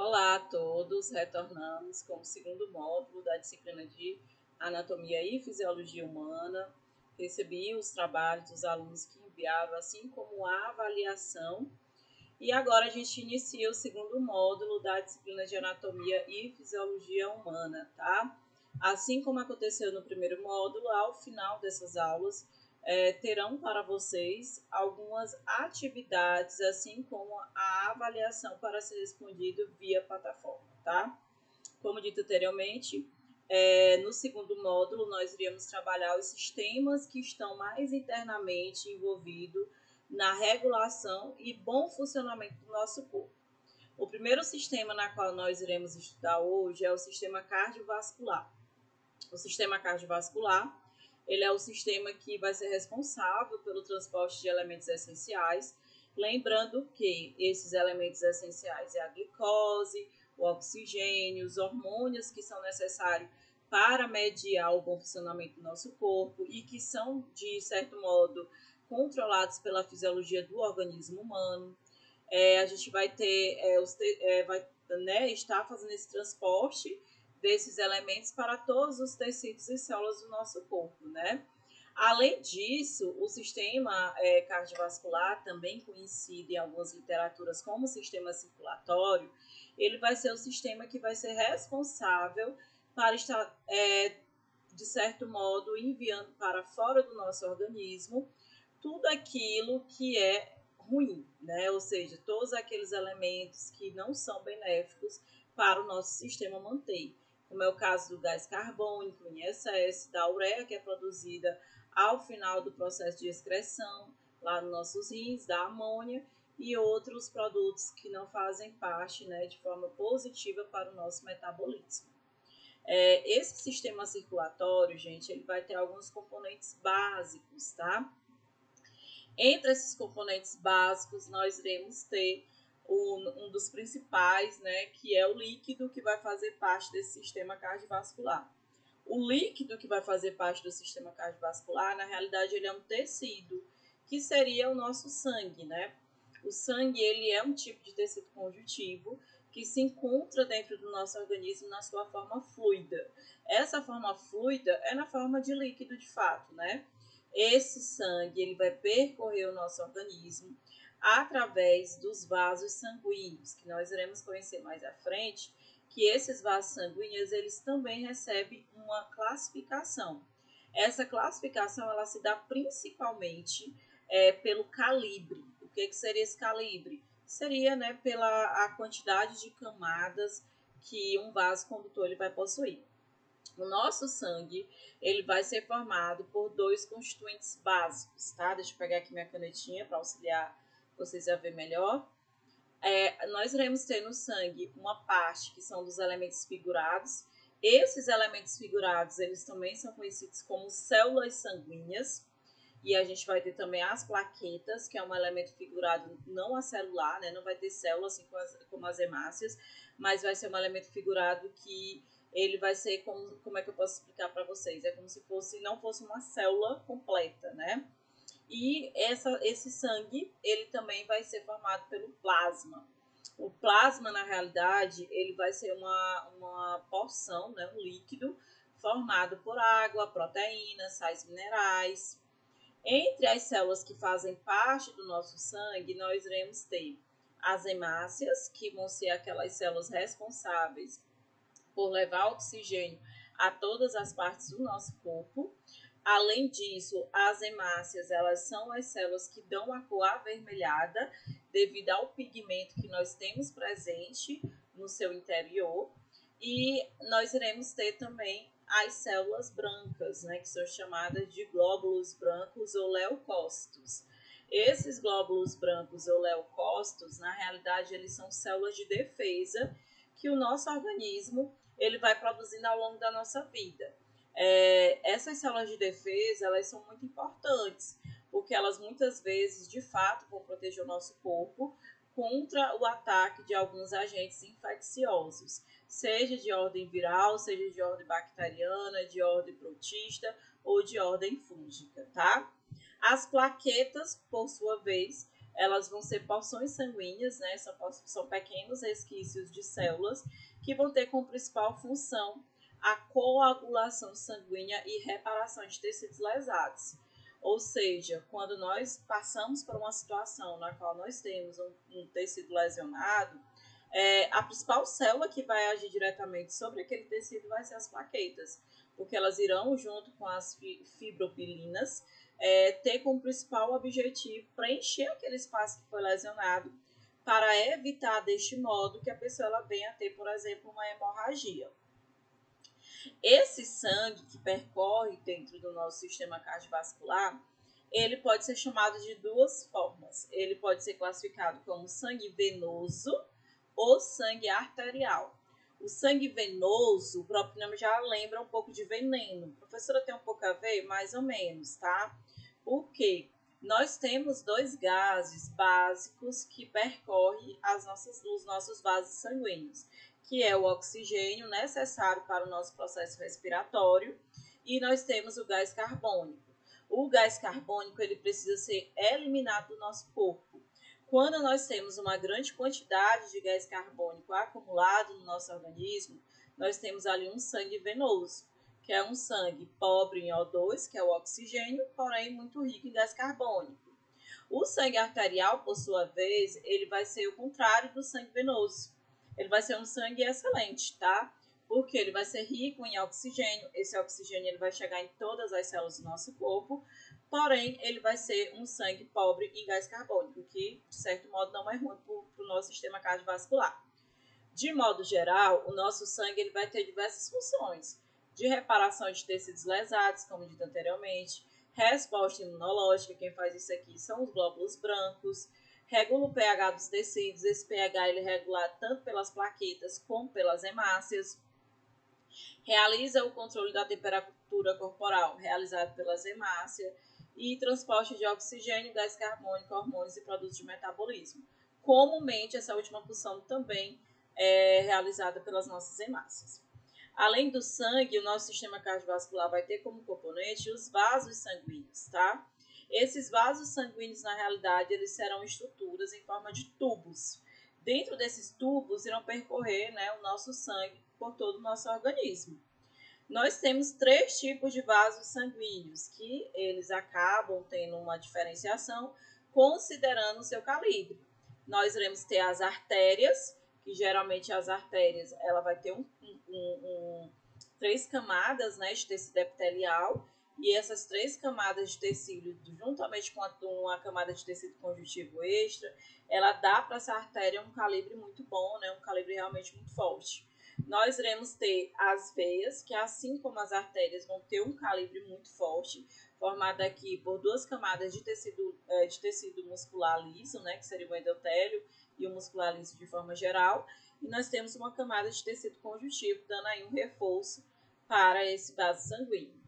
Olá a todos, retornamos com o segundo módulo da disciplina de Anatomia e Fisiologia Humana. Recebi os trabalhos dos alunos que enviaram, assim como a avaliação. E agora a gente inicia o segundo módulo da disciplina de Anatomia e Fisiologia Humana, tá? Assim como aconteceu no primeiro módulo, ao final dessas aulas, terão para vocês algumas atividades, assim como a avaliação para ser respondido via plataforma, tá? Como dito anteriormente, no segundo módulo nós iríamos trabalhar os sistemas que estão mais internamente envolvidos na regulação e bom funcionamento do nosso corpo. O primeiro sistema na qual nós iremos estudar hoje é o sistema cardiovascular. O sistema cardiovascular, ele é o sistema que vai ser responsável pelo transporte de elementos essenciais, lembrando que esses elementos essenciais é a glicose, o oxigênio, os hormônios que são necessários para mediar o bom funcionamento do nosso corpo e que são, de certo modo, controlados pela fisiologia do organismo humano. A gente vai ter, estar fazendo esse transporte desses elementos para todos os tecidos e células do nosso corpo, né? Além disso, o sistema cardiovascular, também conhecido em algumas literaturas como sistema circulatório, ele vai ser o sistema que vai ser responsável para estar, de certo modo, enviando para fora do nosso organismo tudo aquilo que é ruim, né? Ou seja, todos aqueles elementos que não são benéficos para o nosso sistema manter, como é o caso do gás carbônico em excesso, da ureia que é produzida ao final do processo de excreção, lá nos nossos rins, da amônia e outros produtos que não fazem parte, né, de forma positiva para o nosso metabolismo. Esse sistema circulatório, gente, ele vai ter alguns componentes básicos, tá? Entre esses componentes básicos, nós iremos ter um dos principais, né, que é o líquido que vai fazer parte desse sistema cardiovascular. O líquido que vai fazer parte do sistema cardiovascular, na realidade, ele é um tecido, que seria o nosso sangue, né? O sangue, ele é um tipo de tecido conjuntivo que se encontra dentro do nosso organismo na sua forma fluida. Essa forma fluida é na forma de líquido de fato, né? Esse sangue, ele vai percorrer o nosso organismo através dos vasos sanguíneos, que nós iremos conhecer mais à frente, que esses vasos sanguíneos, eles também recebem uma classificação. Essa classificação, ela se dá principalmente pelo calibre. O que seria esse calibre? Seria, né, pela a quantidade de camadas que um vaso condutor ele vai possuir. O nosso sangue, ele vai ser formado por dois constituintes básicos, tá? Deixa eu pegar aqui minha canetinha para auxiliar vocês a ver melhor. Nós iremos ter no sangue uma parte que são dos elementos figurados. Esses elementos figurados, eles também são conhecidos como células sanguíneas. E a gente vai ter também as plaquetas, que é um elemento figurado não acelular, né? Não vai ter células assim como as hemácias, mas vai ser um elemento figurado que ele vai ser como é que eu posso explicar para vocês? É como se não fosse uma célula completa, né? E esse sangue, ele também vai ser formado pelo plasma. O plasma, na realidade, ele vai ser uma porção, né, um líquido, formado por água, proteínas, sais minerais. Entre as células que fazem parte do nosso sangue, nós iremos ter as hemácias, que vão ser aquelas células responsáveis por levar oxigênio a todas as partes do nosso corpo. Além disso, as hemácias, elas são as células que dão a cor avermelhada devido ao pigmento que nós temos presente no seu interior. E nós iremos ter também as células brancas, né, que são chamadas de glóbulos brancos ou leucócitos. Esses glóbulos brancos ou leucócitos, na realidade, eles são células de defesa que o nosso organismo ele vai produzindo ao longo da nossa vida. Essas células de defesa, elas são muito importantes, porque elas muitas vezes, de fato, vão proteger o nosso corpo contra o ataque de alguns agentes infecciosos, seja de ordem viral, seja de ordem bacteriana, de ordem protista ou de ordem fúngica, tá? As plaquetas, por sua vez, elas vão ser porções sanguíneas, né? São pequenos resquícios de células que vão ter como principal função a coagulação sanguínea e reparação de tecidos lesados. Ou seja, quando nós passamos por uma situação na qual nós temos um tecido lesionado, a principal célula que vai agir diretamente sobre aquele tecido vai ser as plaquetas, porque elas irão, junto com as fibrobilinas, ter como principal objetivo preencher aquele espaço que foi lesionado, para evitar, deste modo, que a pessoa ela venha a ter, por exemplo, uma hemorragia. Esse sangue que percorre dentro do nosso sistema cardiovascular, ele pode ser chamado de duas formas. Ele pode ser classificado como sangue venoso ou sangue arterial. O sangue venoso, o próprio nome já lembra um pouco de veneno. A professora, tem um pouco a ver? Mais ou menos, tá? Por quê? Nós temos dois gases básicos que percorrem os nossos vasos sanguíneos, que é o oxigênio necessário para o nosso processo respiratório, e nós temos o gás carbônico. O gás carbônico ele precisa ser eliminado do nosso corpo. Quando nós temos uma grande quantidade de gás carbônico acumulado no nosso organismo, nós temos ali um sangue venoso, que é um sangue pobre em O2, que é o oxigênio, porém muito rico em gás carbônico. O sangue arterial, por sua vez, ele vai ser o contrário do sangue venoso. Ele vai ser um sangue excelente, tá? Porque ele vai ser rico em oxigênio. Esse oxigênio ele vai chegar em todas as células do nosso corpo, porém, ele vai ser um sangue pobre em gás carbônico, que, de certo modo, não é ruim para o nosso sistema cardiovascular. De modo geral, o nosso sangue ele vai ter diversas funções, de reparação de tecidos lesados, como dito anteriormente, resposta imunológica, quem faz isso aqui são os glóbulos brancos, regula o pH dos tecidos, esse pH ele é regulado tanto pelas plaquetas como pelas hemácias, realiza o controle da temperatura corporal, realizado pelas hemácias, e transporte de oxigênio, gás carbônico, hormônios e produtos de metabolismo. Comumente, essa última função também é realizada pelas nossas hemácias. Além do sangue, o nosso sistema cardiovascular vai ter como componente os vasos sanguíneos, tá? Esses vasos sanguíneos, na realidade, eles serão estruturas em forma de tubos. Dentro desses tubos irão percorrer, né, o nosso sangue por todo o nosso organismo. Nós temos 3 tipos de vasos sanguíneos, que eles acabam tendo uma diferenciação considerando o seu calibre. Nós iremos ter as artérias, que geralmente as artérias ela vai ter 3 camadas, né, de tecido epitelial, e essas 3 camadas de tecido, juntamente com uma camada de tecido conjuntivo extra, ela dá para essa artéria um calibre muito bom, né, um calibre realmente muito forte. Nós iremos ter as veias, que assim como as artérias vão ter um calibre muito forte, formado aqui por 2 camadas de tecido muscular liso, né, que seria o endotélio e o muscular liso de forma geral, e nós temos uma camada de tecido conjuntivo, dando aí um reforço para esse vaso sanguíneo.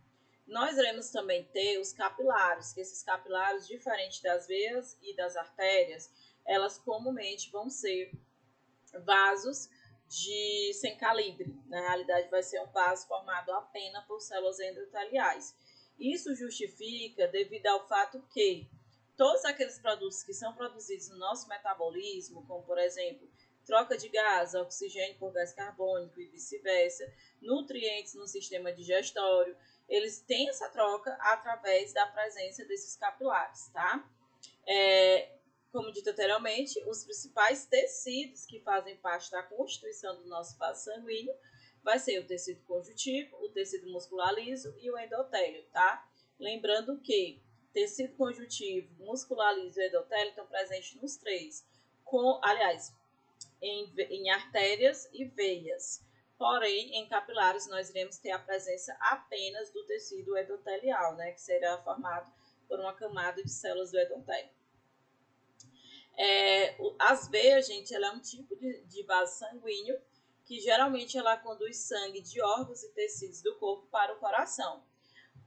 Nós iremos também ter os capilares, que esses capilares, diferente das veias e das artérias, elas comumente vão ser vasos sem calibre. Na realidade, vai ser um vaso formado apenas por células endoteliais. Isso justifica devido ao fato que todos aqueles produtos que são produzidos no nosso metabolismo, como por exemplo, troca de gás, oxigênio por gás carbônico e vice-versa, nutrientes no sistema digestório, eles têm essa troca através da presença desses capilares, tá? Como dito anteriormente, os principais tecidos que fazem parte da constituição do nosso vaso sanguíneo vai ser o tecido conjuntivo, o tecido muscular liso e o endotélio, tá? Lembrando que tecido conjuntivo, muscular liso e endotélio estão presentes nos 3, em artérias e veias. Porém, em capilares, nós iremos ter a presença apenas do tecido endotelial, né, que será formado por uma camada de células do endotélio. As veias, gente, ela é um tipo de vaso sanguíneo que geralmente ela conduz sangue de órgãos e tecidos do corpo para o coração.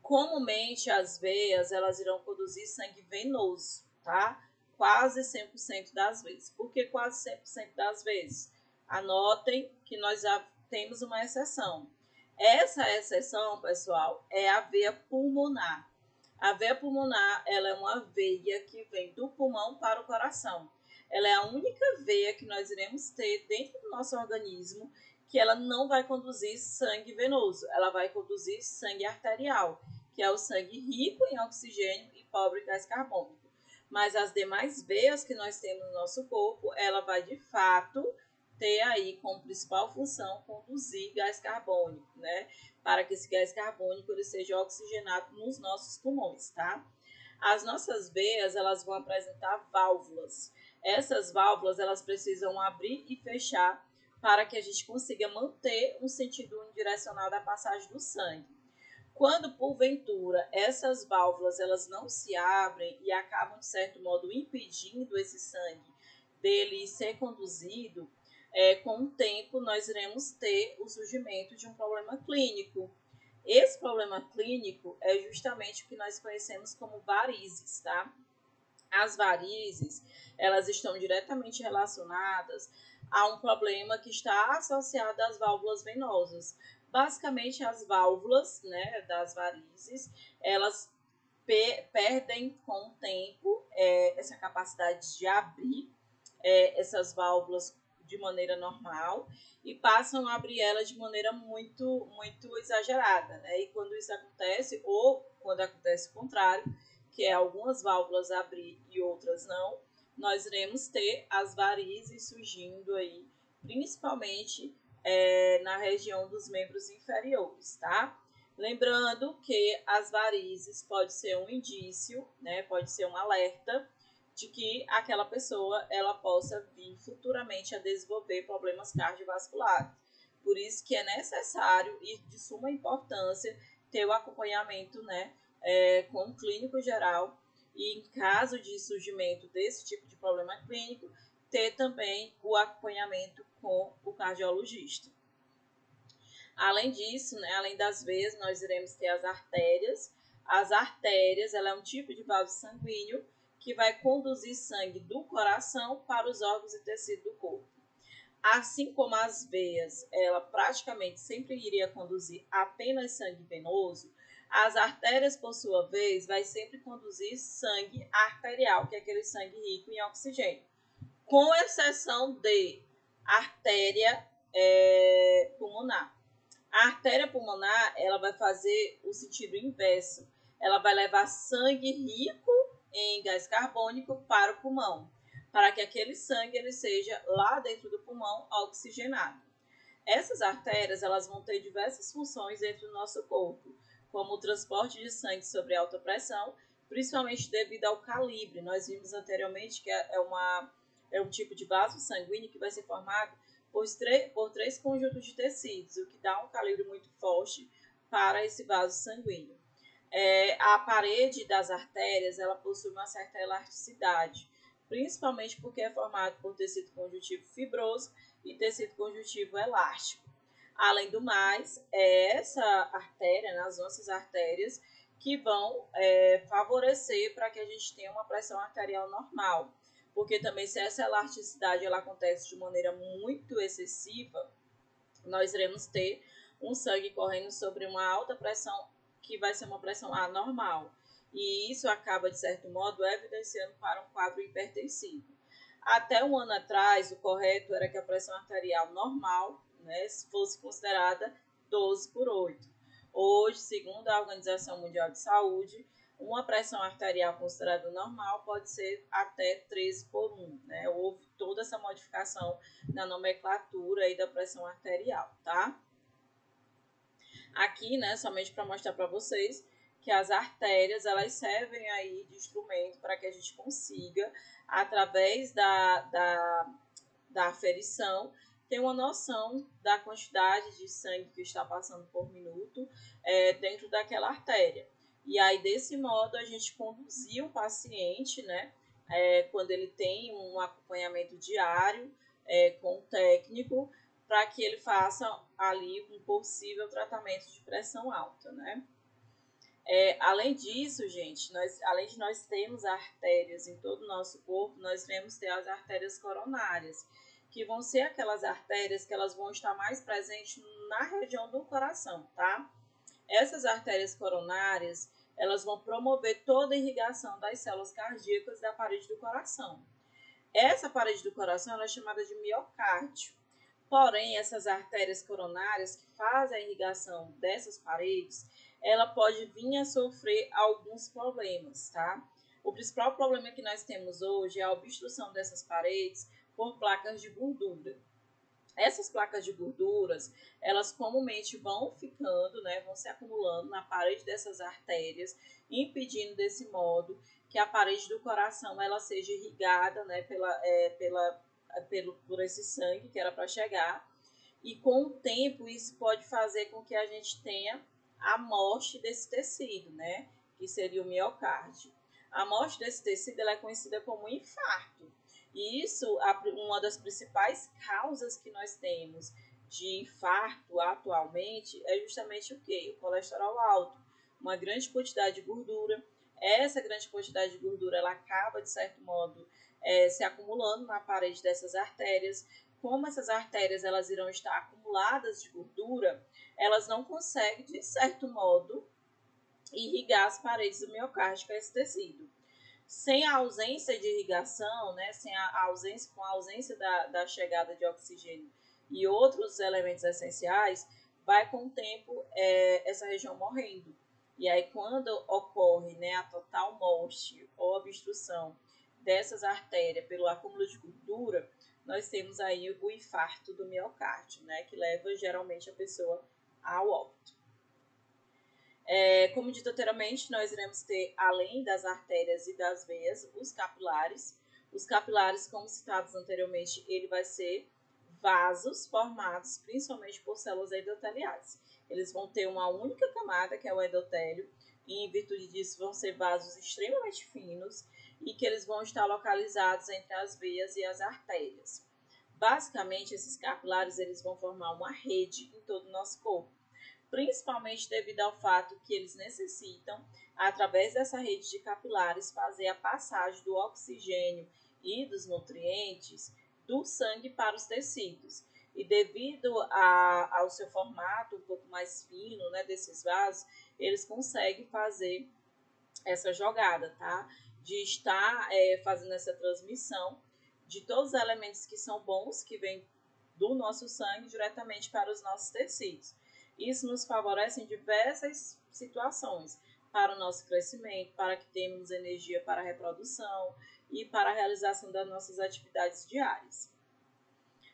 Comumente, as veias, elas irão conduzir sangue venoso, tá? Quase 100% das vezes. Por que quase 100% das vezes? Anotem que nós já temos uma exceção. Essa exceção, pessoal, é a veia pulmonar. A veia pulmonar, ela é uma veia que vem do pulmão para o coração. Ela é a única veia que nós iremos ter dentro do nosso organismo que ela não vai conduzir sangue venoso, ela vai conduzir sangue arterial, que é o sangue rico em oxigênio e pobre em gás carbônico. Mas as demais veias que nós temos no nosso corpo, ela vai de fato ter aí como principal função conduzir gás carbônico, né? Para que esse gás carbônico ele seja oxigenado nos nossos pulmões, tá? As nossas veias, elas vão apresentar válvulas. Essas válvulas, elas precisam abrir e fechar para que a gente consiga manter um sentido unidirecional da passagem do sangue. Quando, porventura, essas válvulas elas não se abrem e acabam, de certo modo, impedindo esse sangue dele ser conduzido, com o tempo nós iremos ter o surgimento de um problema clínico. Esse problema clínico é justamente o que nós conhecemos como varizes, tá? As varizes, elas estão diretamente relacionadas a um problema que está associado às válvulas venosas. Basicamente, as válvulas, né, das varizes, elas perdem com o tempo essa capacidade de abrir essas válvulas de maneira normal e passam a abrir elas de maneira muito exagerada, né? E quando isso acontece, ou quando acontece o contrário, que é algumas válvulas abrir e outras não, nós iremos ter as varizes surgindo aí, principalmente na região dos membros inferiores, tá? Lembrando que as varizes pode ser um indício, né? Pode ser um alerta de que aquela pessoa ela possa vir futuramente a desenvolver problemas cardiovasculares. Por isso que é necessário e de suma importância ter o acompanhamento, né, com o clínico geral e, em caso de surgimento desse tipo de problema clínico, ter também o acompanhamento com o cardiologista. Além disso, né, além das veias, nós iremos ter as artérias. As artérias, ela é um tipo de vaso sanguíneo que vai conduzir sangue do coração para os órgãos e tecidos do corpo. Assim como as veias, ela praticamente sempre iria conduzir apenas sangue venoso, as artérias, por sua vez, vai sempre conduzir sangue arterial, que é aquele sangue rico em oxigênio, com exceção de artéria pulmonar. A artéria pulmonar, ela vai fazer o sentido inverso. Ela vai levar sangue rico em gás carbônico para o pulmão, para que aquele sangue ele seja lá dentro do pulmão oxigenado. Essas artérias, elas vão ter diversas funções dentro do nosso corpo, como o transporte de sangue sobre alta pressão, principalmente devido ao calibre. Nós vimos anteriormente que é um tipo de vaso sanguíneo que vai ser formado por três conjuntos de tecidos, o que dá um calibre muito forte para esse vaso sanguíneo. A parede das artérias ela possui uma certa elasticidade, principalmente porque é formado por tecido conjuntivo fibroso e tecido conjuntivo elástico. Além do mais, essa artéria, né, as nossas artérias, que vão favorecer para que a gente tenha uma pressão arterial normal. Porque também se essa elasticidade ela acontece de maneira muito excessiva, nós iremos ter um sangue correndo sobre uma alta pressão, que vai ser uma pressão anormal. E isso acaba, de certo modo, evidenciando para um quadro hipertensivo. Até um ano atrás, o correto era que a pressão arterial normal, né, fosse considerada 12/8. Hoje, segundo a Organização Mundial de Saúde, uma pressão arterial considerada normal pode ser até 13/1, né? Houve toda essa modificação na nomenclatura aí da pressão arterial, tá? Aqui, né, somente para mostrar para vocês que as artérias, elas servem aí de instrumento para que a gente consiga, através da aferição, ter uma noção da quantidade de sangue que está passando por minuto dentro daquela artéria. E aí, desse modo, a gente conduzir o paciente, né, quando ele tem um acompanhamento diário com o técnico, para que ele faça ali um possível tratamento de pressão alta, né? Além disso, gente, além de nós termos artérias em todo o nosso corpo, nós iremos ter as artérias coronárias, que vão ser aquelas artérias que elas vão estar mais presentes na região do coração, tá? Essas artérias coronárias, elas vão promover toda a irrigação das células cardíacas da parede do coração. Essa parede do coração ela é chamada de miocárdio. Porém, essas artérias coronárias que fazem a irrigação dessas paredes, ela pode vir a sofrer alguns problemas, tá? O principal problema que nós temos hoje é a obstrução dessas paredes por placas de gordura. Essas placas de gorduras, elas comumente vão ficando, né, vão se acumulando na parede dessas artérias, impedindo desse modo que a parede do coração ela seja irrigada, né, por esse sangue que era para chegar. E com o tempo isso pode fazer com que a gente tenha a morte desse tecido, né, que seria o miocárdio. A morte desse tecido ela é conhecida como infarto. E isso, uma das principais causas que nós temos de infarto atualmente é justamente o quê? O colesterol alto, uma grande quantidade de gordura. Essa grande quantidade de gordura ela acaba, de certo modo, se acumulando na parede dessas artérias. Como essas artérias elas irão estar acumuladas de gordura, elas não conseguem, de certo modo, irrigar as paredes do miocárdio, que é esse tecido. Sem a ausência de irrigação, né, com a ausência da chegada de oxigênio e outros elementos essenciais, vai com o tempo essa região morrendo. E aí, quando ocorre, né, a total morte ou obstrução dessas artérias pelo acúmulo de gordura, nós temos aí o infarto do miocárdio, né, que leva geralmente a pessoa ao óbito. Como dito anteriormente, nós iremos ter, além das artérias e das veias, os capilares. Os capilares, como citados anteriormente, ele vai ser vasos formados principalmente por células endoteliais. Eles vão ter uma única camada, que é o endotélio, e em virtude disso vão ser vasos extremamente finos e que eles vão estar localizados entre as veias e as artérias. Basicamente, esses capilares eles vão formar uma rede em todo o nosso corpo, principalmente devido ao fato que eles necessitam, através dessa rede de capilares, fazer a passagem do oxigênio e dos nutrientes do sangue para os tecidos. E devido ao seu formato um pouco mais fino, né, desses vasos, eles conseguem fazer essa jogada, tá? De estar fazendo essa transmissão de todos os elementos que são bons, que vêm do nosso sangue diretamente para os nossos tecidos. Isso nos favorece em diversas situações, para o nosso crescimento, para que tenhamos energia para a reprodução e para a realização das nossas atividades diárias.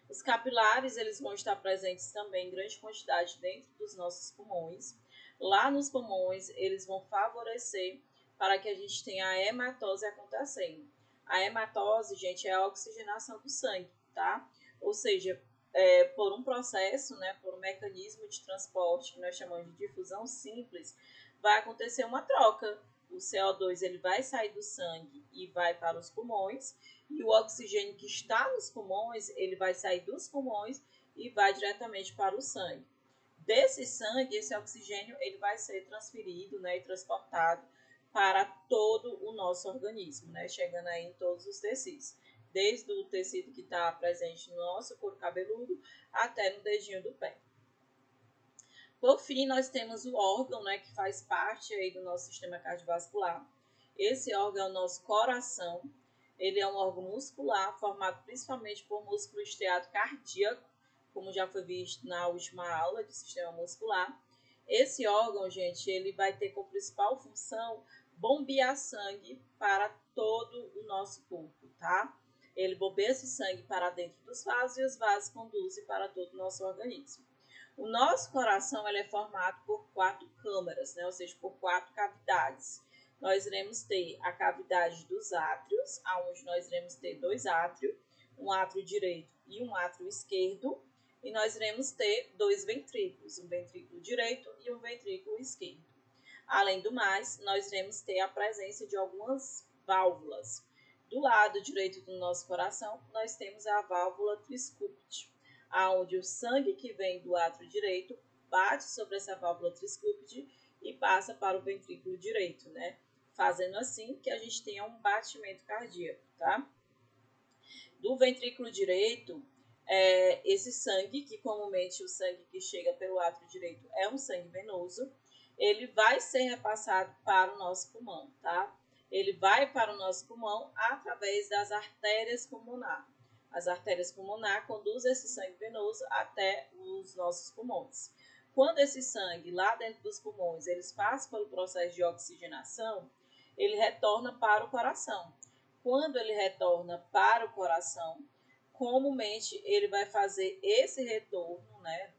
Os capilares eles vão estar presentes também em grande quantidade dentro dos nossos pulmões. Lá nos pulmões, eles vão favorecer para que a gente tenha a hematose acontecendo. A hematose, gente, é a oxigenação do sangue, tá? Ou seja, por um processo, né, por um mecanismo de transporte que nós chamamos de difusão simples, vai acontecer uma troca. O CO2 ele vai sair do sangue e vai para os pulmões, e o oxigênio que está nos pulmões, ele vai sair dos pulmões e vai diretamente para o sangue. Desse sangue, esse oxigênio ele vai ser transferido, né, e transportado para todo o nosso organismo, né, chegando aí em todos os tecidos, desde o tecido que está presente no nosso couro cabeludo até no dedinho do pé. Por fim, nós temos o órgão, né, que faz parte aí do nosso sistema cardiovascular. Esse órgão é o nosso coração. Ele é um órgão muscular formado principalmente por músculo estriado cardíaco, como já foi visto na última aula de sistema muscular. Esse órgão, gente, ele vai ter como principal função bombear sangue para todo o nosso corpo, tá? Ele bombeia esse sangue para dentro dos vasos e os vasos conduzem para todo o nosso organismo. O nosso coração ele é formado por 4 câmaras, né? Ou seja, por 4 cavidades. Nós iremos ter a cavidade dos átrios, onde nós iremos ter 2 átrios, um átrio direito e um átrio esquerdo, e nós iremos ter 2 ventrículos, um ventrículo direito e um ventrículo esquerdo. Além do mais, nós iremos ter a presença de algumas válvulas. Do lado direito do nosso coração, nós temos a válvula triscúpide, onde o sangue que vem do átrio direito bate sobre essa válvula triscúpide e passa para o ventrículo direito, né? Fazendo assim que a gente tenha um batimento cardíaco, tá? Do ventrículo direito, esse sangue, que comumente o sangue que chega pelo átrio direito é um sangue venoso, ele vai ser repassado para o nosso pulmão, tá? Ele vai para o nosso pulmão através das artérias pulmonares. As artérias pulmonares conduzem esse sangue venoso até os nossos pulmões. Quando esse sangue, lá dentro dos pulmões, eles passam pelo processo de oxigenação, ele retorna para o coração. Quando ele retorna para o coração, comumente ele vai fazer esse retorno, né,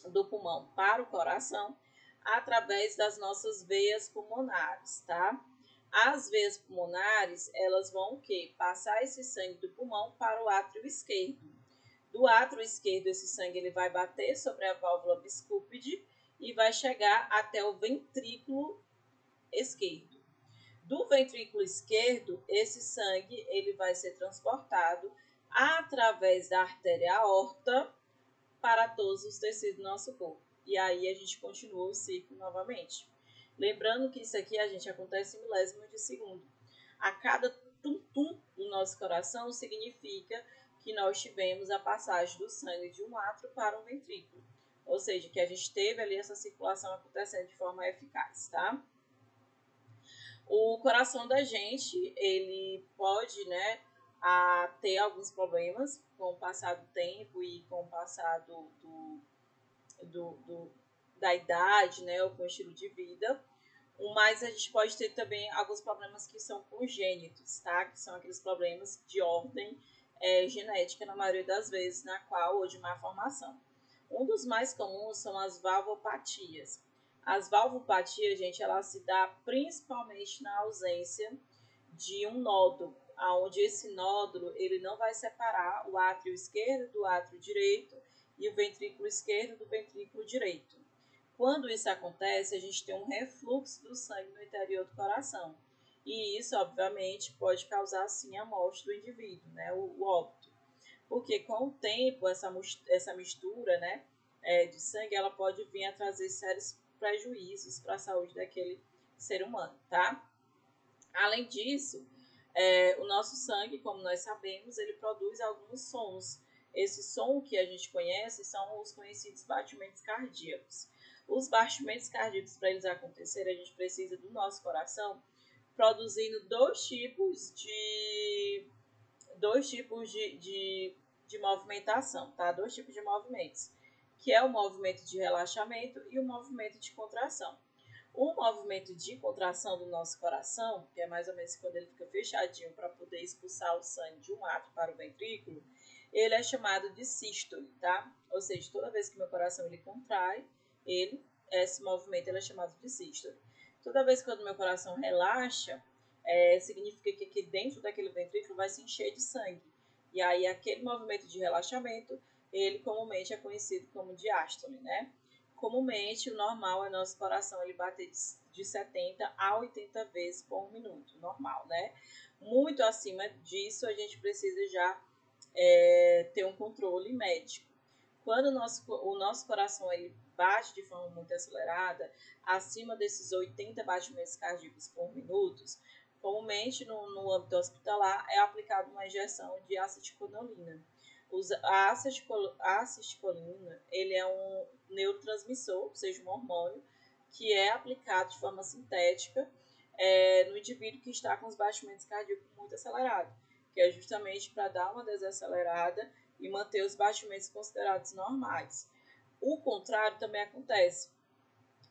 do pulmão para o coração através das nossas veias pulmonares, tá? As veias pulmonares, elas vão o quê? Passar esse sangue do pulmão para o átrio esquerdo. Do átrio esquerdo, esse sangue ele vai bater sobre a válvula biscúpide e vai chegar até o ventrículo esquerdo. Do ventrículo esquerdo, esse sangue ele vai ser transportado através da artéria aorta para todos os tecidos do nosso corpo. E aí a gente continua o ciclo novamente. Lembrando que isso aqui a gente acontece em milésimos de segundo. A cada tum-tum do nosso coração significa que nós tivemos a passagem do sangue de um átrio para um ventrículo. Ou seja, que a gente teve ali essa circulação acontecendo de forma eficaz, tá? O coração da gente, ele pode, né, ter alguns problemas com o passar do tempo e com o passar da idade, né, ou com o estilo de vida. Mas a gente pode ter também alguns problemas que são congênitos, tá? Que são aqueles problemas de ordem genética, na maioria das vezes, na qual ou de má formação. Um dos mais comuns são as valvopatias. As valvopatias, gente, ela se dá principalmente na ausência de um nódulo, onde esse nódulo ele não vai separar o átrio esquerdo do átrio direito e o ventrículo esquerdo do ventrículo direito. Quando isso acontece, a gente tem um refluxo do sangue no interior do coração. E isso, obviamente, pode causar, sim, a morte do indivíduo, né? O óbito. Porque com o tempo, essa mistura, né, de sangue, ela pode vir a trazer sérios prejuízos para a saúde daquele ser humano, tá? Além disso, o nosso sangue, como nós sabemos, ele produz alguns sons. Esse som que a gente conhece são os conhecidos batimentos cardíacos. Os batimentos cardíacos, para eles acontecerem, a gente precisa do nosso coração produzindo dois tipos de movimentação, tá? Dois tipos de movimentos, que é o movimento de relaxamento e o movimento de contração. O movimento de contração do nosso coração, que é mais ou menos quando ele fica fechadinho para poder expulsar o sangue de um átrio para o ventrículo, ele é chamado de sístole, tá? Ou seja, toda vez que meu coração ele contrai, esse movimento ele é chamado de sístole. Toda vez que o meu coração relaxa, significa que aqui dentro daquele ventrículo vai se encher de sangue. E aí aquele movimento de relaxamento, ele comumente é conhecido como diástole, né? Comumente, o normal é nosso coração ele bater de 70 a 80 vezes por minuto, normal, né? Muito acima disso, a gente precisa já ter um controle médico. Quando o nosso coração ele bate de forma muito acelerada, acima desses 80 batimentos cardíacos por minuto, comumente no âmbito hospitalar é aplicada uma injeção de acetilcolina. A acetilcolina ele é um neurotransmissor, ou seja, um hormônio, que é aplicado de forma sintética no indivíduo que está com os batimentos cardíacos muito acelerados, que é justamente para dar uma desacelerada e manter os batimentos considerados normais. O contrário também acontece,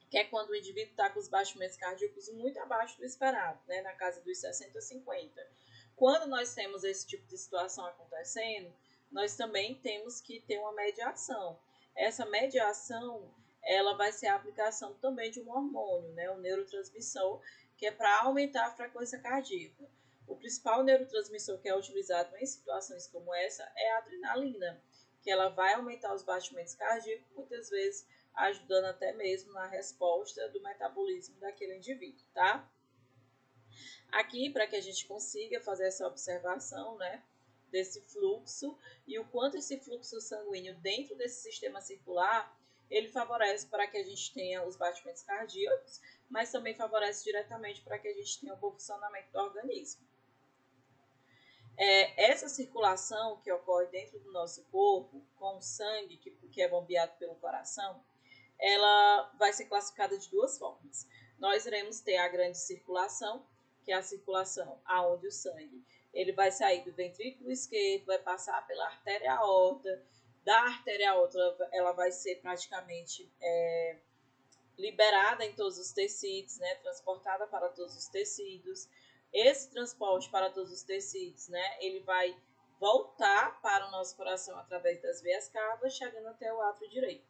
que é quando o indivíduo está com os batimentos cardíacos muito abaixo do esperado, né, na casa dos 60 a 50. Quando nós temos esse tipo de situação acontecendo, nós também temos que ter uma mediação. Essa mediação, ela vai ser a aplicação também de um hormônio, né, um neurotransmissor, que é para aumentar a frequência cardíaca. O principal neurotransmissor que é utilizado em situações como essa é a adrenalina, que ela vai aumentar os batimentos cardíacos, muitas vezes ajudando até mesmo na resposta do metabolismo daquele indivíduo, tá? Aqui, para que a gente consiga fazer essa observação, né, desse fluxo e o quanto esse fluxo sanguíneo dentro desse sistema circular, ele favorece para que a gente tenha os batimentos cardíacos, mas também favorece diretamente para que a gente tenha o bom funcionamento do organismo. Essa circulação que ocorre dentro do nosso corpo, com o sangue que é bombeado pelo coração, ela vai ser classificada de duas formas. Nós iremos ter a grande circulação, que é a circulação aonde o sangue ele vai sair do ventrículo esquerdo, vai passar pela artéria aorta, da artéria aorta ela vai ser praticamente liberada em todos os tecidos, né, transportada para todos os tecidos. Esse transporte para todos os tecidos, né, ele vai voltar para o nosso coração através das veias cavas, chegando até o átrio direito.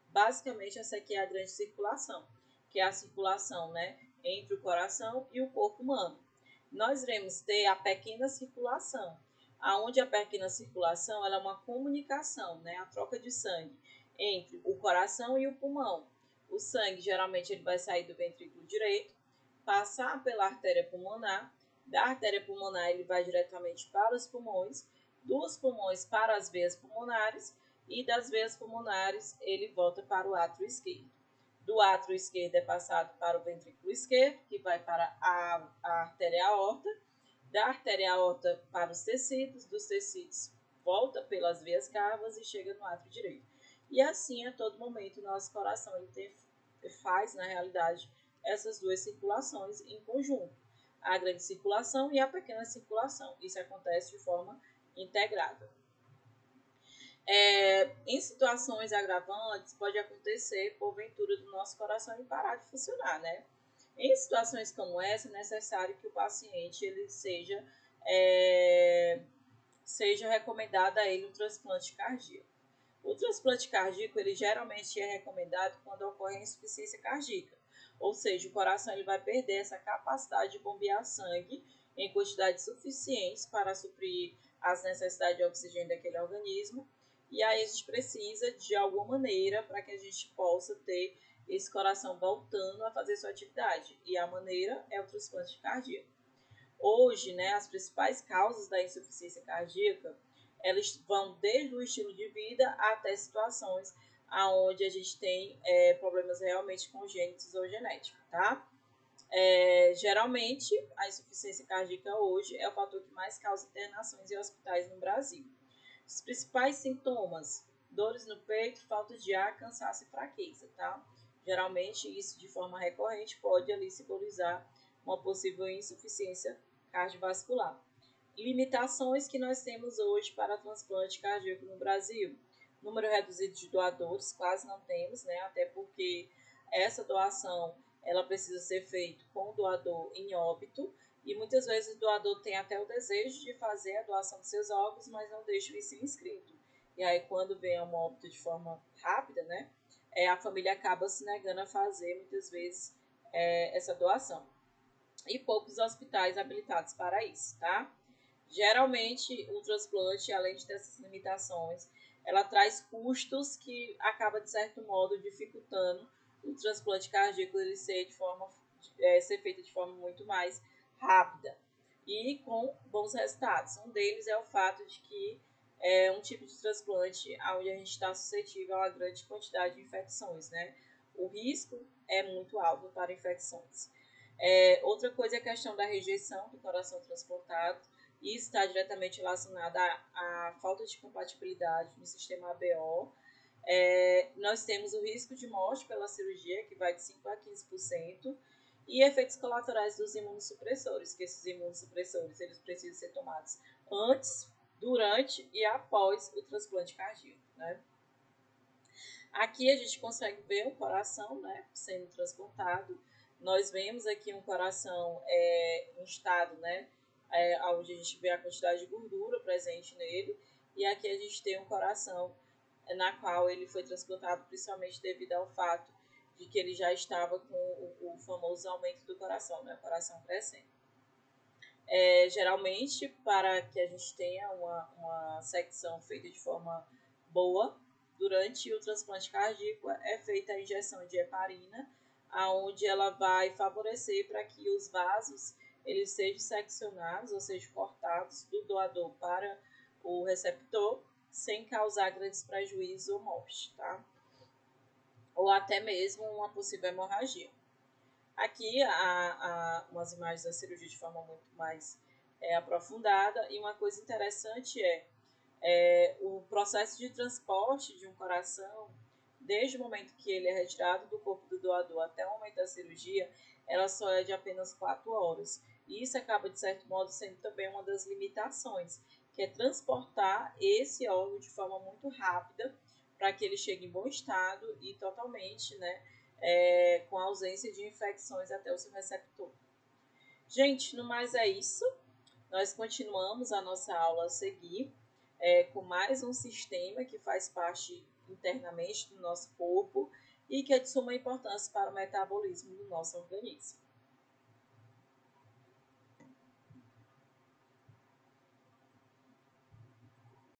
Basicamente, essa aqui é a grande circulação, que é a circulação, né, entre o coração e o corpo humano. Nós iremos ter a pequena circulação, aonde a pequena circulação ela é uma comunicação, né, a troca de sangue entre o coração e o pulmão. O sangue geralmente ele vai sair do ventrículo direito, passar pela artéria pulmonar, da artéria pulmonar ele vai diretamente para os pulmões, dos pulmões para as veias pulmonares e das veias pulmonares ele volta para o átrio esquerdo. Do átrio esquerdo é passado para o ventrículo esquerdo, que vai para a artéria aorta, da artéria aorta para os tecidos, dos tecidos volta pelas veias cavas e chega no átrio direito. E assim, a todo momento, o nosso coração ele faz, na realidade, essas duas circulações em conjunto. A grande circulação e a pequena circulação. Isso acontece de forma integrada. Em situações agravantes, pode acontecer, porventura, do nosso coração ele parar de funcionar, né? Em situações como essa, é necessário que o paciente ele seja recomendado a ele um transplante cardíaco. O transplante cardíaco, ele geralmente é recomendado quando ocorre a insuficiência cardíaca, ou seja, o coração ele vai perder essa capacidade de bombear sangue em quantidades suficientes para suprir as necessidades de oxigênio daquele organismo, e aí a gente precisa de alguma maneira para que a gente possa ter esse coração voltando a fazer sua atividade, e a maneira é o transplante cardíaco. Hoje, né, as principais causas da insuficiência cardíaca, elas vão desde o estilo de vida até situações onde a gente tem problemas realmente congênitos ou genéticos, tá? Geralmente, a insuficiência cardíaca hoje é o fator que mais causa internações em hospitais no Brasil. Os principais sintomas: dores no peito, falta de ar, cansaço e fraqueza, tá? Geralmente, isso de forma recorrente pode ali simbolizar uma possível insuficiência cardiovascular. Limitações que nós temos hoje para transplante cardíaco no Brasil: número reduzido de doadores, quase não temos, né? Até porque essa doação ela precisa ser feita com o doador em óbito, e muitas vezes o doador tem até o desejo de fazer a doação de seus órgãos, mas não deixa de ser inscrito. E aí, quando vem um óbito de forma rápida, né, a família acaba se negando a fazer, muitas vezes, essa doação. E poucos hospitais habilitados para isso, tá? Geralmente, o transplante, além de ter essas limitações, ela traz custos que acaba, de certo modo, dificultando o transplante cardíaco ele ser feito de forma muito mais rápida e com bons resultados. Um deles é o fato de que é um tipo de transplante onde a gente está suscetível a uma grande quantidade de infecções, né? O risco é muito alto para infecções. Outra coisa é a questão da rejeição do coração transplantado. Isso está diretamente relacionado à falta de compatibilidade no sistema ABO. Nós temos o risco de morte pela cirurgia, que vai de 5 a 15%, e efeitos colaterais dos imunossupressores, que esses imunossupressores eles precisam ser tomados antes, durante e após o transplante cardíaco, né? Aqui a gente consegue ver o coração, né, sendo transplantado. Nós vemos aqui um coração em estado, né, onde a gente vê a quantidade de gordura presente nele, e aqui a gente tem um coração na qual ele foi transplantado principalmente devido ao fato de que ele já estava com o famoso aumento do coração, né, o coração crescendo. Geralmente, para que a gente tenha uma secção feita de forma boa, durante o transplante cardíaco é feita a injeção de heparina, aonde ela vai favorecer para que os vasos eles sejam seccionados, ou seja, cortados do doador para o receptor, sem causar grandes prejuízos ou morte, tá? Ou até mesmo uma possível hemorragia. Aqui umas imagens da cirurgia de forma muito mais aprofundada, e uma coisa interessante o processo de transporte de um coração desde o momento que ele é retirado do corpo do doador até o momento da cirurgia, ela só é de apenas 4 horas. E isso acaba, de certo modo, sendo também uma das limitações, que é transportar esse órgão de forma muito rápida para que ele chegue em bom estado e totalmente, né, com a ausência de infecções até o seu receptor. Gente, no mais é isso. Nós continuamos a nossa aula a seguir com mais um sistema que faz parte internamente do nosso corpo e que é de suma importância para o metabolismo do nosso organismo.